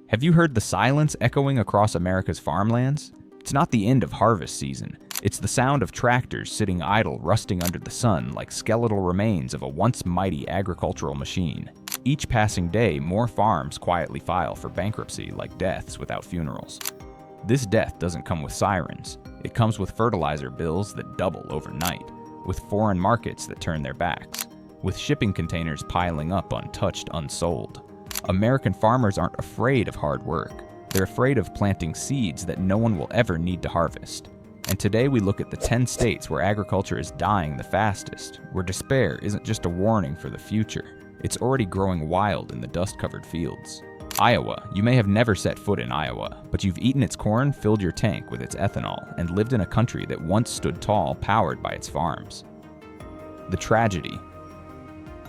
Have you heard the silence echoing across America's farmlands? It's not the end of harvest season. It's the sound of tractors sitting idle, rusting under the sun like skeletal remains of a once mighty agricultural machine. Each passing day, more farms quietly file for bankruptcy like deaths without funerals. This death doesn't come with sirens. It comes with fertilizer bills that double overnight, with foreign markets that turn their backs, with shipping containers piling up untouched, unsold. American farmers aren't afraid of hard work. They're afraid of planting seeds that no one will ever need to harvest. And today we look at the 10 states where agriculture is dying the fastest, where despair isn't just a warning for the future. It's already growing wild in the dust-covered fields. Iowa. You may have never set foot in Iowa, but you've eaten its corn, filled your tank with its ethanol, and lived in a country that once stood tall, powered by its farms. The tragedy.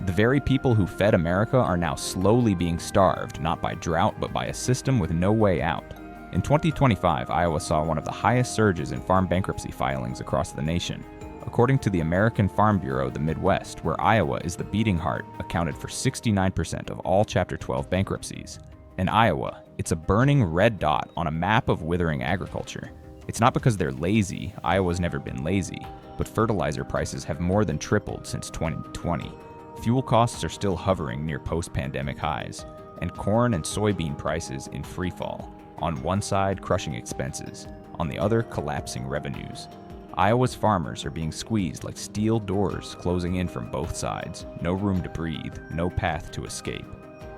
The very people who fed America are now slowly being starved, not by drought, but by a system with no way out. In 2025, Iowa saw one of the highest surges in farm bankruptcy filings across the nation. According to the American Farm Bureau, the Midwest, where Iowa is the beating heart, accounted for 69% of all Chapter 12 bankruptcies. In Iowa, it's a burning red dot on a map of withering agriculture. It's not because they're lazy. Iowa's never been lazy, but fertilizer prices have more than tripled since 2020. Fuel costs are still hovering near post-pandemic highs, and corn and soybean prices in freefall. On one side, crushing expenses. On the other, collapsing revenues. Iowa's farmers are being squeezed like steel doors closing in from both sides. No room to breathe, no path to escape.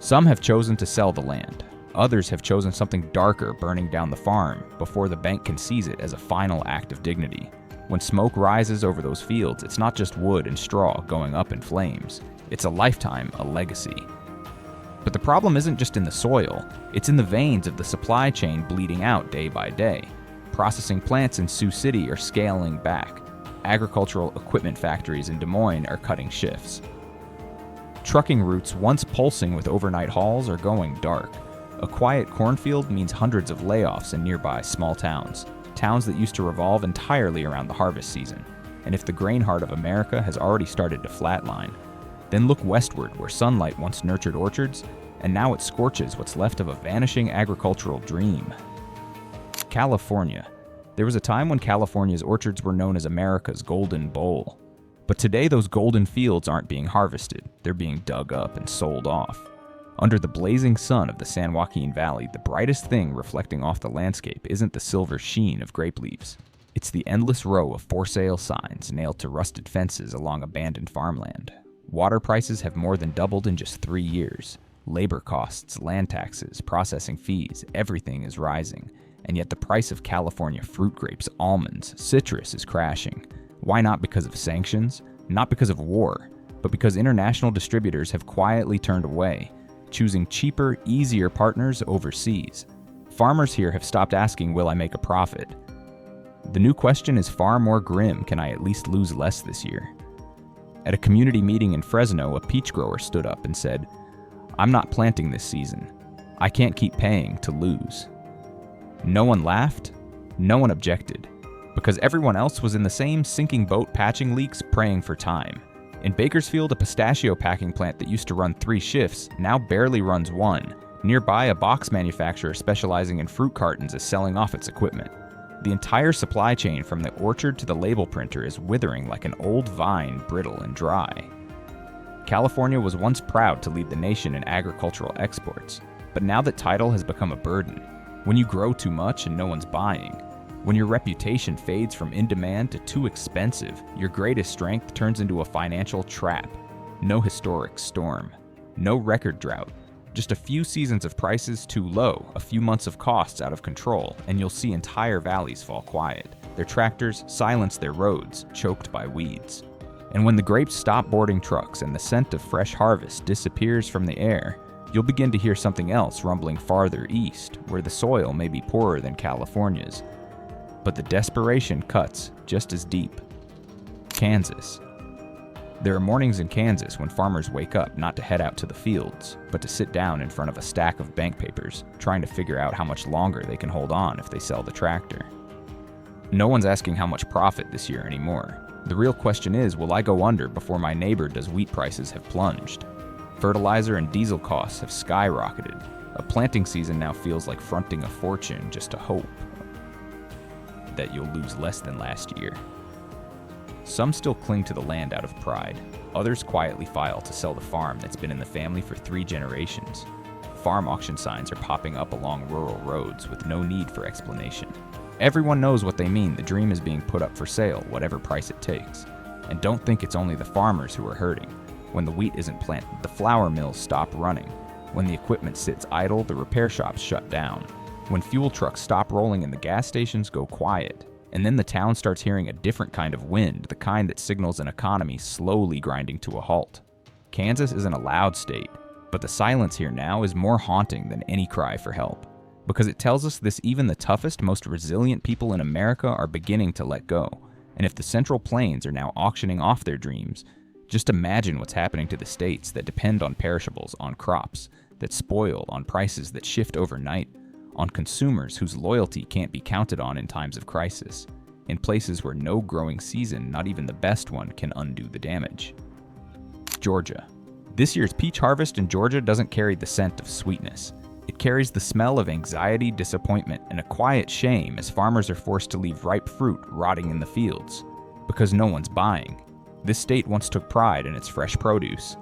Some have chosen to sell the land. Others have chosen something darker, burning down the farm before the bank can seize it as a final act of dignity. When smoke rises over those fields, it's not just wood and straw going up in flames. It's a lifetime, a legacy. But the problem isn't just in the soil, it's in the veins of the supply chain bleeding out day by day. Processing plants in Sioux City are scaling back. Agricultural equipment factories in Des Moines are cutting shifts. Trucking routes once pulsing with overnight hauls are going dark. A quiet cornfield means hundreds of layoffs in nearby small towns. Towns that used to revolve entirely around the harvest season. And if the grain heart of America has already started to flatline, then look westward where sunlight once nurtured orchards, and now it scorches what's left of a vanishing agricultural dream. California. There was a time when California's orchards were known as America's Golden Bowl. But today those golden fields aren't being harvested, they're being dug up and sold off. Under the blazing sun of the San Joaquin Valley, the brightest thing reflecting off the landscape isn't the silver sheen of grape leaves. It's the endless row of for sale signs nailed to rusted fences along abandoned farmland. Water prices have more than doubled in just 3 years. Labor costs, land taxes, processing fees, everything is rising. And yet the price of California fruit grapes, almonds, citrus is crashing. Why not because of sanctions? Not because of war, but because international distributors have quietly turned away, choosing cheaper, easier partners overseas. Farmers here have stopped asking, will I make a profit? The new question is far more grim, can I at least lose less this year? At a community meeting in Fresno, a peach grower stood up and said, I'm not planting this season. I can't keep paying to lose. No one laughed, no one objected, because everyone else was in the same sinking boat patching leaks, praying for time. In Bakersfield, a pistachio packing plant that used to run 3 shifts now barely runs 1. Nearby, a box manufacturer specializing in fruit cartons is selling off its equipment. The entire supply chain from the orchard to the label printer is withering like an old vine, brittle and dry. California was once proud to lead the nation in agricultural exports, but now that title has become a burden. When you grow too much and no one's buying, when your reputation fades from in demand to too expensive, your greatest strength turns into a financial trap. No historic storm, no record drought, just a few seasons of prices too low, a few months of costs out of control, and you'll see entire valleys fall quiet. Their tractors silence their roads, choked by weeds. And when the grapes stop boarding trucks and the scent of fresh harvest disappears from the air, you'll begin to hear something else rumbling farther east, where the soil may be poorer than California's. But the desperation cuts just as deep. Kansas. There are mornings in Kansas when farmers wake up not to head out to the fields, but to sit down in front of a stack of bank papers, trying to figure out how much longer they can hold on if they sell the tractor. No one's asking how much profit this year anymore. The real question is, will I go under before my neighbor does? Wheat prices have plunged. Fertilizer and diesel costs have skyrocketed. A planting season now feels like fronting a fortune just to hope that you'll lose less than last year. Some still cling to the land out of pride. Others quietly file to sell the farm that's been in the family for 3 generations. Farm auction signs are popping up along rural roads with no need for explanation. Everyone knows what they mean. The dream is being put up for sale, whatever price it takes. And don't think it's only the farmers who are hurting. When the wheat isn't planted, the flour mills stop running. When the equipment sits idle, the repair shops shut down. When fuel trucks stop rolling and the gas stations go quiet. And then the town starts hearing a different kind of wind, the kind that signals an economy slowly grinding to a halt. Kansas isn't a loud state, but the silence here now is more haunting than any cry for help. Because it tells us this even the toughest, most resilient people in America are beginning to let go. And if the Central Plains are now auctioning off their dreams, just imagine what's happening to the states that depend on perishables, on crops that spoil, on prices that shift overnight, on consumers whose loyalty can't be counted on in times of crisis, in places where no growing season, not even the best one, can undo the damage. Georgia. This year's peach harvest in Georgia doesn't carry the scent of sweetness. It carries the smell of anxiety, disappointment, and a quiet shame as farmers are forced to leave ripe fruit rotting in the fields because no one's buying. This state once took pride in its fresh produce.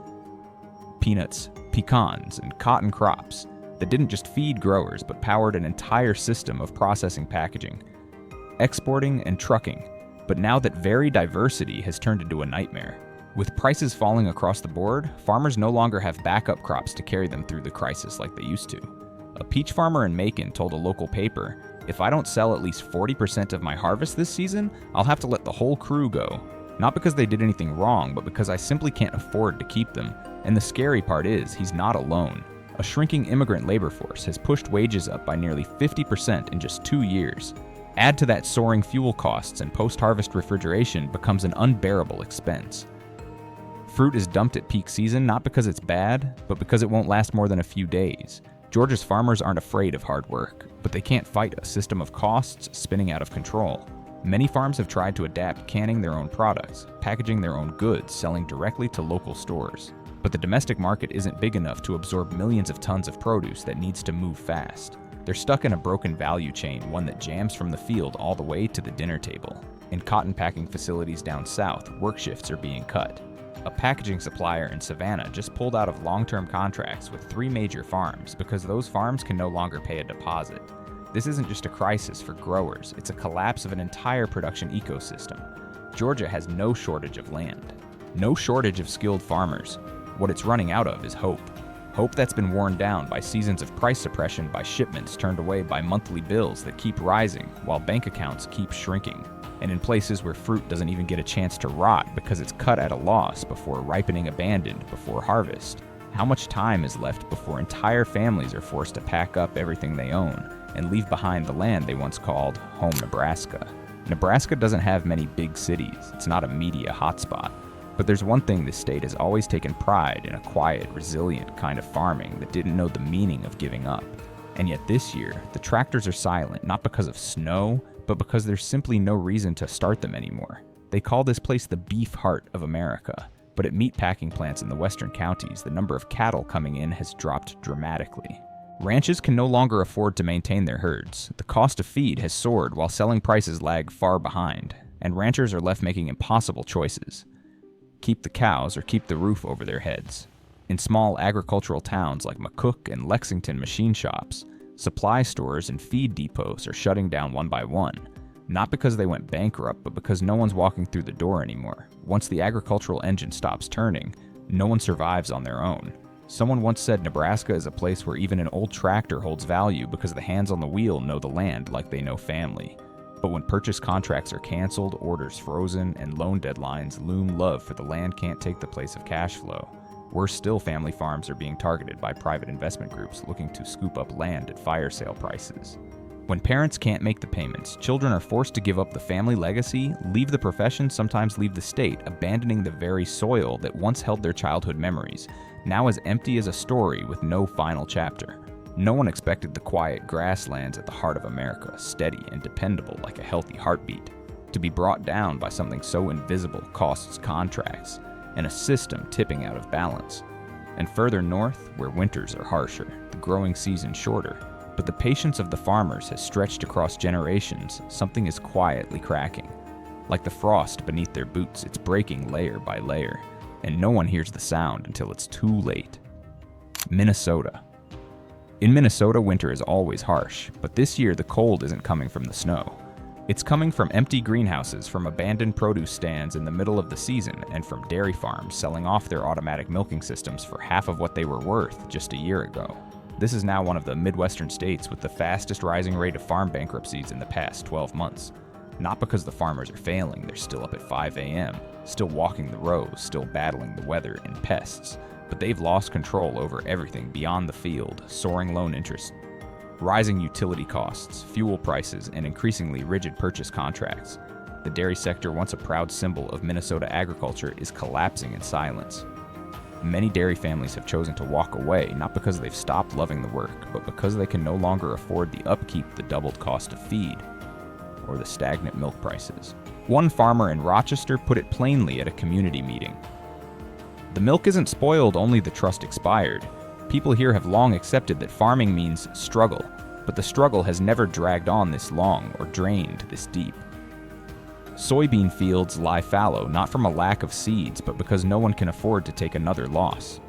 Peanuts, pecans, and cotton crops that didn't just feed growers but powered an entire system of processing, packaging, exporting, and trucking. But now that very diversity has turned into a nightmare. With prices falling across the board, farmers no longer have backup crops to carry them through the crisis like they used to. A peach farmer in Macon told a local paper, "If I don't sell at least 40% of my harvest this season, I'll have to let the whole crew go. Not because they did anything wrong, but because I simply can't afford to keep them." And the scary part is, he's not alone. A shrinking immigrant labor force has pushed wages up by nearly 50% in just 2 years. Add to that soaring fuel costs, and post-harvest refrigeration becomes an unbearable expense. Fruit is dumped at peak season not because it's bad, but because it won't last more than a few days. Georgia's farmers aren't afraid of hard work, but they can't fight a system of costs spinning out of control. Many farms have tried to adapt canning their own products, packaging their own goods, selling directly to local stores. But the domestic market isn't big enough to absorb millions of tons of produce that needs to move fast. They're stuck in a broken value chain, one that jams from the field all the way to the dinner table. In cotton packing facilities down south, work shifts are being cut. A packaging supplier in Savannah just pulled out of long-term contracts with 3 major farms because those farms can no longer pay a deposit. This isn't just a crisis for growers, it's a collapse of an entire production ecosystem. Georgia has no shortage of land, no shortage of skilled farmers. What it's running out of is hope. Hope that's been worn down by seasons of price suppression, by shipments turned away, by monthly bills that keep rising while bank accounts keep shrinking. And in places where fruit doesn't even get a chance to rot because it's cut at a loss before ripening, abandoned before harvest. How much time is left before entire families are forced to pack up everything they own and leave behind the land they once called home Nebraska? Nebraska doesn't have many big cities. It's not a media hotspot. But there's one thing this state has always taken pride in: a quiet, resilient kind of farming that didn't know the meaning of giving up. And yet this year, the tractors are silent, not because of snow, but because there's simply no reason to start them anymore. They call this place the beef heart of America, but at meat packing plants in the western counties, the number of cattle coming in has dropped dramatically. Ranches can no longer afford to maintain their herds. The cost of feed has soared while selling prices lag far behind, and ranchers are left making impossible choices. Keep the cows or keep the roof over their heads. In small agricultural towns like McCook and Lexington, machine shops, supply stores, and feed depots are shutting down one by one, not because they went bankrupt, but because no one's walking through the door anymore. Once the agricultural engine stops turning, no one survives on their own. Someone once said Nebraska is a place where even an old tractor holds value because the hands on the wheel know the land like they know family. But when purchase contracts are canceled, orders frozen, and loan deadlines loom, love for the land can't take the place of cash flow. Worse still, family farms are being targeted by private investment groups looking to scoop up land at fire sale prices. When parents can't make the payments, children are forced to give up the family legacy, leave the profession, sometimes leave the state, abandoning the very soil that once held their childhood memories, now as empty as a story with no final chapter. No one expected the quiet grasslands at the heart of America, steady and dependable like a healthy heartbeat, to be brought down by something so invisible: costs, contracts, and a system tipping out of balance. and further north, where winters are harsher, the growing season shorter. But the patience of the farmers has stretched across generations. Something is quietly cracking. Like the frost beneath their boots, it's breaking layer by layer, and no one hears the sound until it's too late. Minnesota. In Minnesota, winter is always harsh, but this year the cold isn't coming from the snow. It's coming from empty greenhouses, from abandoned produce stands in the middle of the season, and from dairy farms selling off their automatic milking systems for half of what they were worth just a year ago. This is now one of the Midwestern states with the fastest rising rate of farm bankruptcies in the past 12 months. Not because the farmers are failing, they're still up at 5 a.m., still walking the rows, still battling the weather and pests, but they've lost control over everything beyond the field: soaring loan interest, rising utility costs, fuel prices, and increasingly rigid purchase contracts. The dairy sector, once a proud symbol of Minnesota agriculture, is collapsing in silence. Many dairy families have chosen to walk away, not because they've stopped loving the work, but because they can no longer afford the upkeep, the doubled cost of feed, or the stagnant milk prices. One farmer in Rochester put it plainly at a community meeting. "The milk isn't spoiled, only the trust expired. People here have long accepted that farming means struggle, but the struggle has never dragged on this long or drained this deep. Soybean fields lie fallow, not from a lack of seeds, but because no one can afford to take another loss.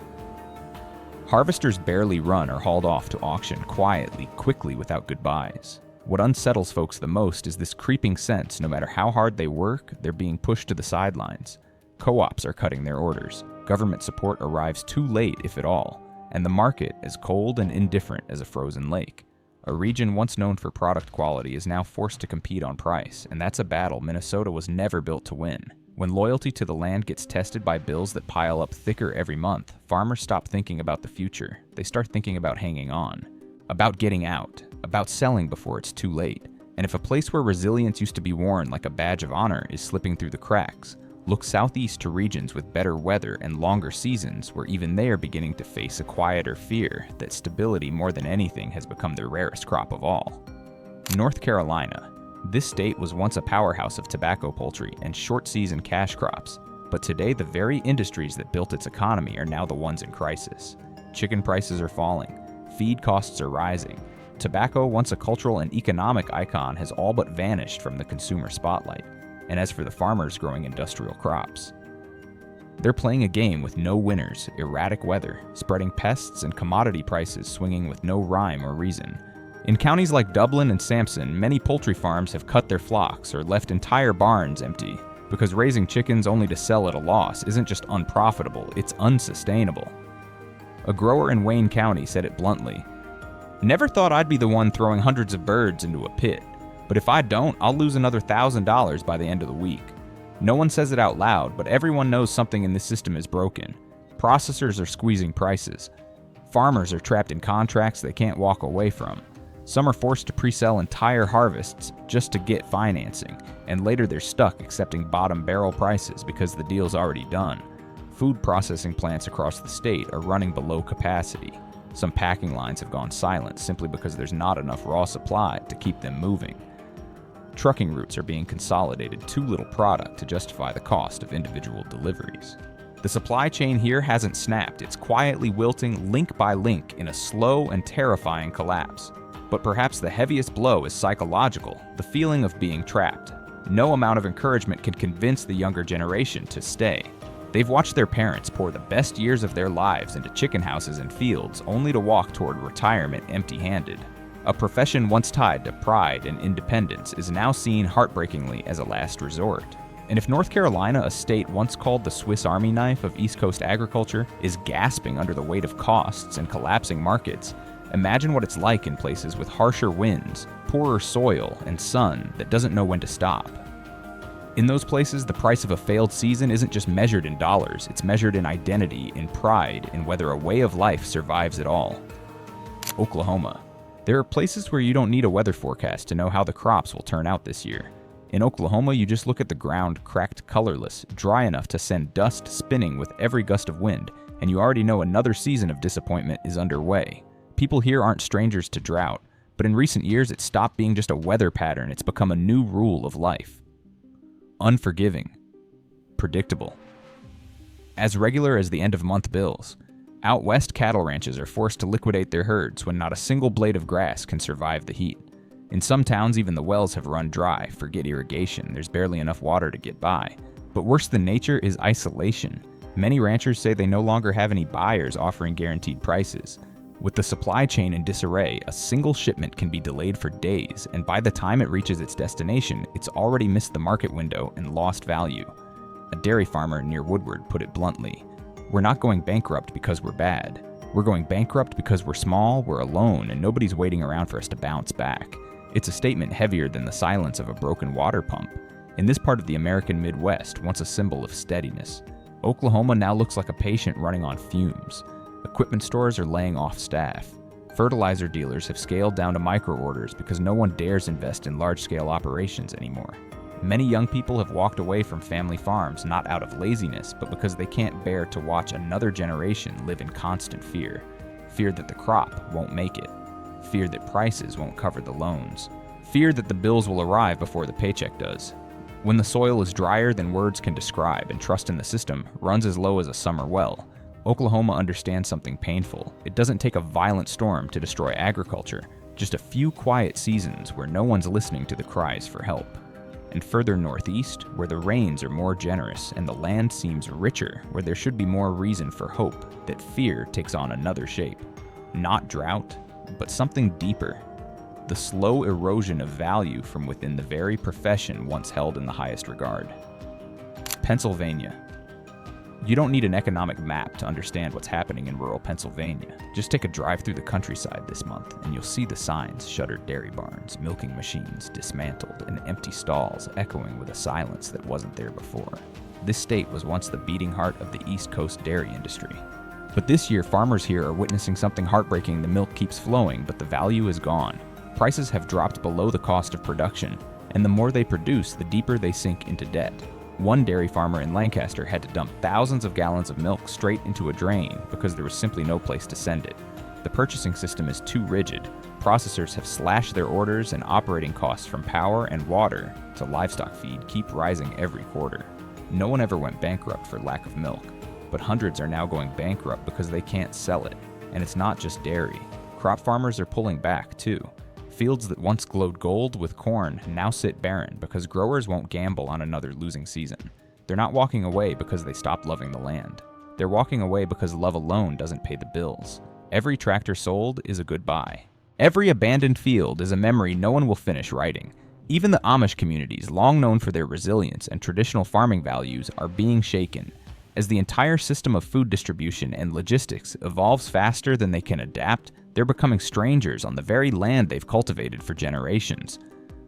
Harvesters barely run or hauled off to auction quietly, quickly, without goodbyes. What unsettles folks the most is this creeping sense no matter how hard they work, they're being pushed to the sidelines. Co-ops are cutting their orders. Government support arrives too late, if at all, and the market as cold and indifferent as a frozen lake. A region once known for product quality is now forced to compete on price, and that's a battle Minnesota was never built to win. When loyalty to the land gets tested by bills that pile up thicker every month, farmers stop thinking about the future. They start thinking about hanging on, about getting out, about selling before it's too late. And if a place where resilience used to be worn like a badge of honor is slipping through the cracks, look southeast to regions with better weather and longer seasons, where even they are beginning to face a quieter fear that stability more than anything has become their rarest crop of all. North Carolina. This state was once a powerhouse of tobacco, poultry, and short-season cash crops, but today the very industries that built its economy are now the ones in crisis. Chicken prices are falling, feed costs are rising. Tobacco, once a cultural and economic icon, has all but vanished from the consumer spotlight. And as for the farmers growing industrial crops, they're playing a game with no winners, erratic weather, spreading pests, and commodity prices swinging with no rhyme or reason. In counties like Dublin and Sampson, many poultry farms have cut their flocks or left entire barns empty, because raising chickens only to sell at a loss isn't just unprofitable, it's unsustainable. A grower in Wayne County said it bluntly: "Never thought I'd be the one throwing hundreds of birds into a pit. But if I don't, I'll lose another $1,000 by the end of the week." No one says it out loud, but everyone knows something in this system is broken. Processors are squeezing prices. Farmers are trapped in contracts they can't walk away from. Some are forced to pre-sell entire harvests just to get financing, and later they're stuck accepting bottom barrel prices because the deal's already done. Food processing plants across the state are running below capacity. Some packing lines have gone silent simply because there's not enough raw supply to keep them moving. Trucking routes are being consolidated, too little product to justify the cost of individual deliveries. The supply chain here hasn't snapped, it's quietly wilting link by link in a slow and terrifying collapse. But perhaps the heaviest blow is psychological, the feeling of being trapped. No amount of encouragement can convince the younger generation to stay. They've watched their parents pour the best years of their lives into chicken houses and fields, only to walk toward retirement empty-handed. A profession once tied to pride and independence is now seen heartbreakingly as a last resort. And if North Carolina, a state once called the Swiss Army knife of East Coast agriculture, is gasping under the weight of costs and collapsing markets, imagine what it's like in places with harsher winds, poorer soil, and sun that doesn't know when to stop. In those places, the price of a failed season isn't just measured in dollars, it's measured in identity, in pride, in whether a way of life survives it all. Oklahoma. There are places where you don't need a weather forecast to know how the crops will turn out this year. In Oklahoma, you just look at the ground cracked colorless, dry enough to send dust spinning with every gust of wind, and you already know another season of disappointment is underway. People here aren't strangers to drought, but in recent years it's stopped being just a weather pattern, it's become a new rule of life. Unforgiving. Predictable. As regular as the end-of-month bills. Out west, cattle ranches are forced to liquidate their herds when not a single blade of grass can survive the heat. In some towns, even the wells have run dry. Forget irrigation, there's barely enough water to get by. But worse than nature is isolation. Many ranchers say they no longer have any buyers offering guaranteed prices. With the supply chain in disarray, a single shipment can be delayed for days, and by the time it reaches its destination, it's already missed the market window and lost value. A dairy farmer near Woodward put it bluntly, "We're not going bankrupt because we're bad. We're going bankrupt because we're small, we're alone, and nobody's waiting around for us to bounce back." It's a statement heavier than the silence of a broken water pump. In this part of the American Midwest, once a symbol of steadiness, Oklahoma now looks like a patient running on fumes. Equipment stores are laying off staff. Fertilizer dealers have scaled down to micro orders because no one dares invest in large-scale operations anymore. Many young people have walked away from family farms not out of laziness, but because they can't bear to watch another generation live in constant fear. Fear that the crop won't make it. Fear that prices won't cover the loans. Fear that the bills will arrive before the paycheck does. When the soil is drier than words can describe and trust in the system runs as low as a summer well, Oklahoma understands something painful. It doesn't take a violent storm to destroy agriculture, just a few quiet seasons where no one's listening to the cries for help. And further northeast, where the rains are more generous and the land seems richer, where there should be more reason for hope, that fear takes on another shape. Not drought, but something deeper. The slow erosion of value from within the very profession once held in the highest regard. Pennsylvania. You don't need an economic map to understand what's happening in rural Pennsylvania. Just take a drive through the countryside this month, and you'll see the signs: shuttered dairy barns, milking machines dismantled, and empty stalls echoing with a silence that wasn't there before. This state was once the beating heart of the East Coast dairy industry. But this year, farmers here are witnessing something heartbreaking. The milk keeps flowing, but the value is gone. Prices have dropped below the cost of production, and the more they produce, the deeper they sink into debt. One dairy farmer in Lancaster had to dump thousands of gallons of milk straight into a drain because there was simply no place to send it. The purchasing system is too rigid. Processors have slashed their orders, and operating costs from power and water to livestock feed keep rising every quarter. No one ever went bankrupt for lack of milk, but hundreds are now going bankrupt because they can't sell it. And it's not just dairy. Crop farmers are pulling back too. Fields that once glowed gold with corn now sit barren because growers won't gamble on another losing season. They're not walking away because they stopped loving the land. They're walking away because love alone doesn't pay the bills. Every tractor sold is a goodbye. Every abandoned field is a memory no one will finish writing. Even the Amish communities, long known for their resilience and traditional farming values, are being shaken. As the entire system of food distribution and logistics evolves faster than they can adapt, they're becoming strangers on the very land they've cultivated for generations.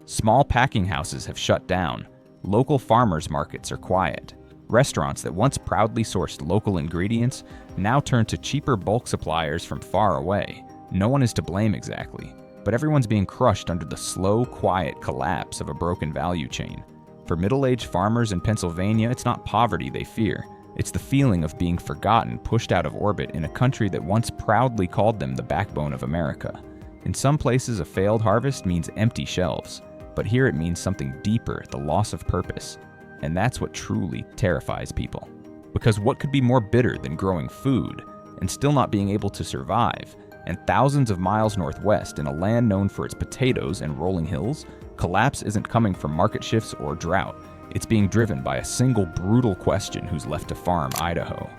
Small packing houses have shut down. Local farmers markets are quiet. Restaurants that once proudly sourced local ingredients now turn to cheaper bulk suppliers from far away. No one is to blame exactly, but everyone's being crushed under the slow, quiet collapse of a broken value chain. For middle-aged farmers in Pennsylvania, it's not poverty they fear. It's the feeling of being forgotten, pushed out of orbit in a country that once proudly called them the backbone of America. In some places, a failed harvest means empty shelves, but here it means something deeper, the loss of purpose. And that's what truly terrifies people. Because what could be more bitter than growing food and still not being able to survive? And thousands of miles northwest, in a land known for its potatoes and rolling hills, collapse isn't coming from market shifts or drought. It's being driven by a single brutal question: who's left to farm Idaho?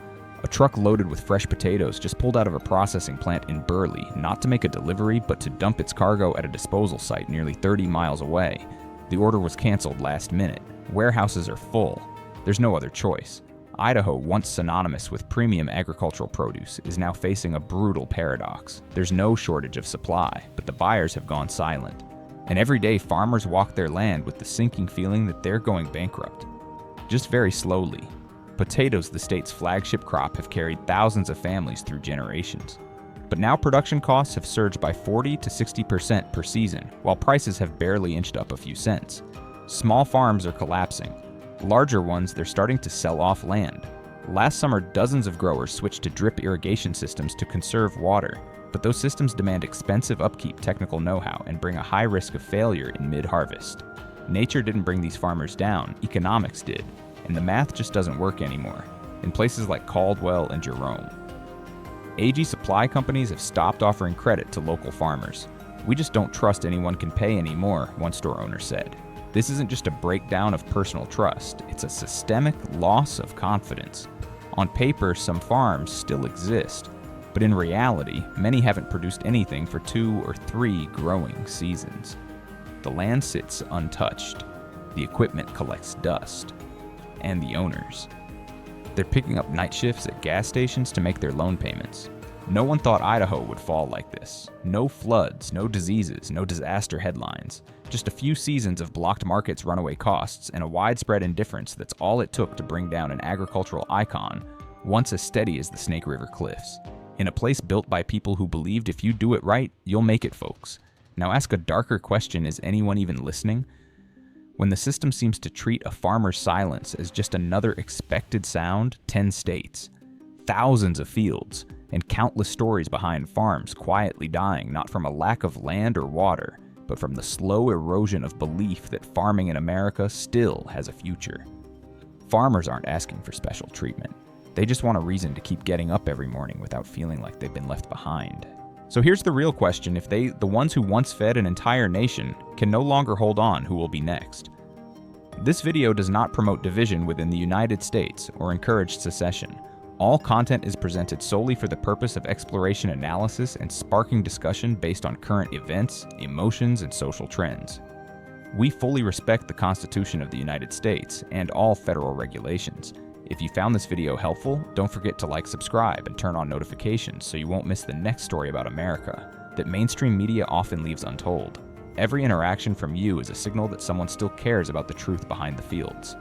A truck loaded with fresh potatoes just pulled out of a processing plant in Burley, not to make a delivery, but to dump its cargo at a disposal site nearly 30 miles away. The order was canceled last minute. Warehouses are full. There's no other choice. Idaho, once synonymous with premium agricultural produce, is now facing a brutal paradox. There's no shortage of supply, but the buyers have gone silent. And every day, farmers walk their land with the sinking feeling that they're going bankrupt. Just very slowly. Potatoes, the state's flagship crop, have carried thousands of families through generations. But now production costs have surged by 40 to 60% per season, while prices have barely inched up a few cents. Small farms are collapsing. Larger ones, they're starting to sell off land. Last summer, dozens of growers switched to drip irrigation systems to conserve water. But those systems demand expensive upkeep, technical know-how, and bring a high risk of failure in mid-harvest. Nature didn't bring these farmers down, economics did, and the math just doesn't work anymore, in places like Caldwell and Jerome. AG supply companies have stopped offering credit to local farmers. "We just don't trust anyone can pay anymore," one store owner said. This isn't just a breakdown of personal trust, it's a systemic loss of confidence. On paper, some farms still exist, but in reality, many haven't produced anything for 2 or 3 growing seasons. The land sits untouched, the equipment collects dust, and the owners. They're picking up night shifts at gas stations to make their loan payments. No one thought Idaho would fall like this. No floods, no diseases, no disaster headlines. Just a few seasons of blocked markets, runaway costs, and a widespread indifference that's all it took to bring down an agricultural icon once as steady as the Snake River cliffs. In a place built by people who believed if you do it right, you'll make it, folks. Now ask a darker question: is anyone even listening? When the system seems to treat a farmer's silence as just another expected sound, 10 states, thousands of fields, and countless stories behind farms quietly dying not from a lack of land or water, but from the slow erosion of belief that farming in America still has a future. Farmers aren't asking for special treatment. They just want a reason to keep getting up every morning without feeling like they've been left behind. So here's the real question: if the ones who once fed an entire nation, can no longer hold on, who will be next? This video does not promote division within the United States or encourage secession. All content is presented solely for the purpose of exploration, analysis, and sparking discussion based on current events, emotions, and social trends. We fully respect the Constitution of the United States and all federal regulations. If you found this video helpful, don't forget to like, subscribe, and turn on notifications so you won't miss the next story about America that mainstream media often leaves untold. Every interaction from you is a signal that someone still cares about the truth behind the fields.